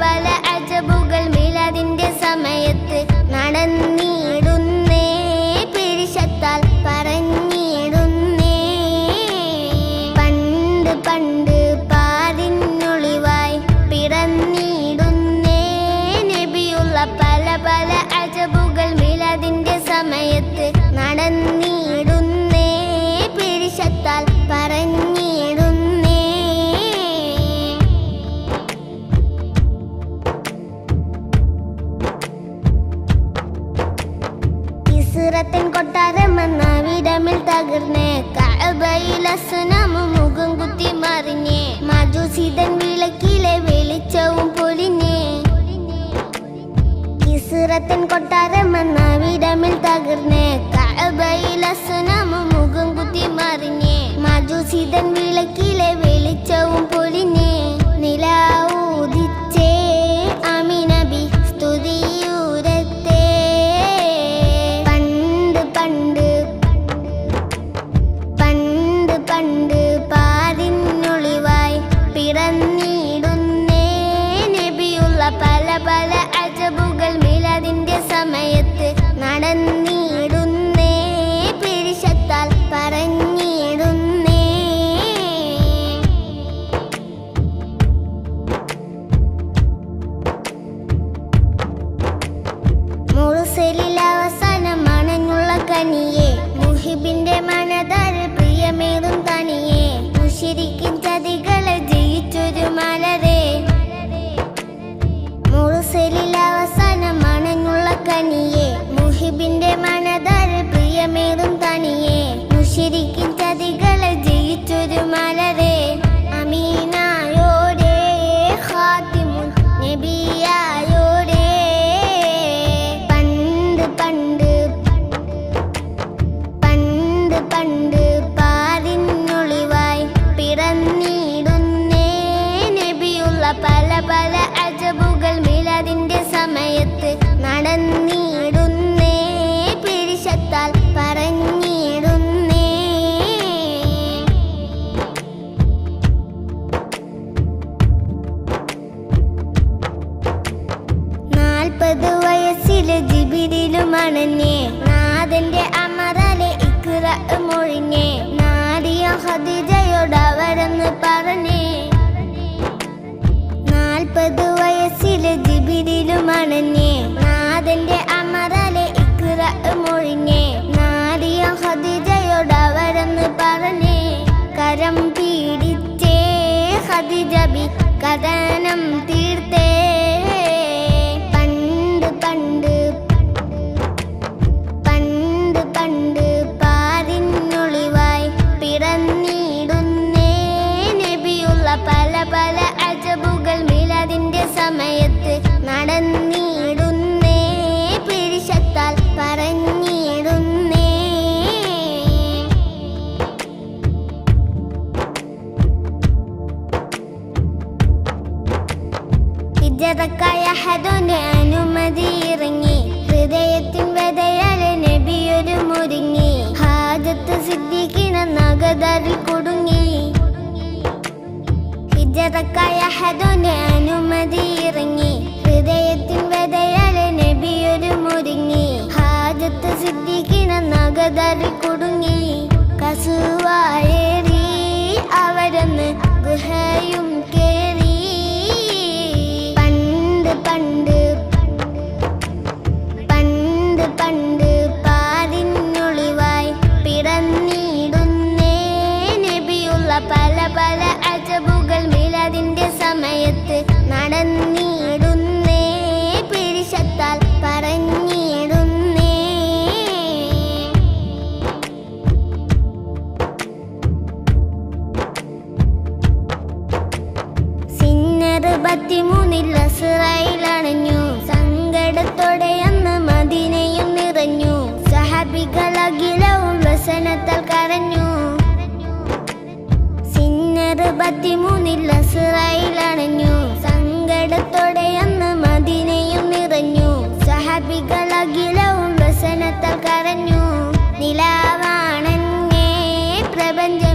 പല അജബുകൾ മിലാദിന്റെ സമയത്ത് നടന്നിടുന്നേ, പിരിശത്താൽ പറഞ്ഞിടുന്നേ. പണ്ട് പണ്ട് പാരിനൊളിവായി പിറന്നിടുന്നേ നബിയുള്ള പല പല അജബുകൾ മിലാദിന്റെ സമയത്ത് നടന്നിടുന്നേ, പിരിശത്താൽ പറഞ്ഞിടുന്നേ. ഇസ്റത്തിൻ കൊട്ടാരമെന്ന വിടമിൽ തകർന്നേ, കഅബയിൽ അസ്നാമു മുഖം കുത്തി മറിഞ്ഞേ, മജൂസിതൻ വിളക്കിലെ വെളിച്ചവും പൊലിഞ്ഞേ. ഇസ്റത്തിൻ കൊട്ടാരമെന്ന വിടമിൽ തകർന്നേ, കഅബയിൽ അസ്നാമു മുഖം കുത്തി മറിഞ്ഞേ, മജൂസിതൻ വിളക്കിലെ വെളിച്ചവും പൊലിഞ്ഞേ. നിലാവുദിച്ചേ ആമിനബി സ്തുതിയൂരത്തേ, പണ്ട് പണ്ട് പണ്ട് പണ്ട് പാരിനൊളിവായി പിറന്നിടുന്നേ നബിയുള്ള പല പല അജബുകൾ മിലാദിന്റെ സമയത്ത് നടന്നിടുന്നേ, പിരിശത്താൽ പറഞ്ഞിടുന്നേ. മുർസലിൽ അവസാനം മണഞ്ഞുള്ള കനിയെ, മുഹിബിന്റെ മനതാരിൽ പ്രിയമേറും തനിയെ, മുശ്രിക്കിൻ ചതികളെ ജയിച്ചൊരു മലരെ. മുർസലിൽ അവസാനം മണഞ്ഞുള്ള കനിയെ, മുഹിബിന്റെ മനതാരിൽ പ്രിയമേറും തനിയെ, മുശ്രിക്കിൻ ചതികളെ ജയിച്ചൊരു മലരെ. അമീനായോരേ ഖാതിമുൻ നബിയായോരേ, പണ്ട് പണ്ട് പണ്ട് പണ്ട് പാരിനൊളിവായി പിറന്നിടുന്നേ നബിയുള്ള പല പല അജബുകൾ മിലാദിന്റെ സമയത്ത് നടന്നിടുന്നേ, പിരിശത്താൽ പറഞ്ഞിടുന്നേ. നാൽപ്പത് വയസ്സില് ജിബിരിലും അണഞ്ഞേ, നാഥന്റെ അമറാലെ ഇഖ്റ മൊഴിഞ്ഞേ, നാരിയ ഖദീജയോട് അവരെന്ന് പറഞ്ഞേ. 40 വയസ്സില് ജിബിരിലും അണഞ്ഞേ, നാഥന്റെ അമറാലെ ഇഖ്റ മൊഴിഞ്ഞേ, നാരിയ ഖദീജയോട് അവരെന്ന് പറഞ്ഞേ. കരം പീഡിച്ചേ ഖദീജ ബി കഥനം തീർത്തേ, പണ്ട് പണ്ട് പണ്ട് പണ്ട് പാരിനൊളിവായി പിറന്നിടുന്നേ നബിയുള്ള പല പല അജബുകൾ മിലാദിന്റെ സമയത്ത് നടന്നിടുന്നേ, പിരിശത്താൽ പറഞ്ഞിടുന്നേ. ഹിജ്റക്കായ ഹദോന്റെ അനുമതി ഇറങ്ങി, ഹൃദയത്തിൻ വ്യതയാലെ നബിയൊരു മുരുങ്ങി, ഹാജത്ത് സിദ്ദീഖിന നഗദറിൽ കുടുങ്ങി. ഹിജ്റക്കായ ഹദോന്റെ അനുമതി ഇറങ്ങി, ഹൃദയത്തിൻ വ്യതയാലെ നബിയൊരു മുരുങ്ങി, ഹാജത്ത് സിദ്ദീഖിന നഗദറിൽ കുടുങ്ങി. കസുവായേറി അവരെന്ന് ഗുഹയും കേറി, പണ്ട് പണ്ട് പണ്ട് പാരിനൊളിവായി പിറന്നിടുന്നേ നബിയുള്ള പല പല അജബുകൾ മിലാദിന്റെ സമയത്ത് നടന്നിടുന്നേ, പിരിശത്താൽ പറഞ്ഞിടുന്നേ. സിന്നർ 63 അസ്റയിലണഞ്ഞു, സങ്കടത്തോടെ അന്ന് മദീനയും നിറഞ്ഞു, സഹാബികളകിലവും വ്യസനത്താൽ കരഞ്ഞു. സിന്നർ 63 അസ്റയിലണഞ്ഞു, സങ്കടത്തോടെ അന്ന് മദീനയും നിറഞ്ഞു, സഹാബികളകിലവും വ്യസനത്താൽ കരഞ്ഞു. നിലാവാണന്നേ പ്രപഞ്ചം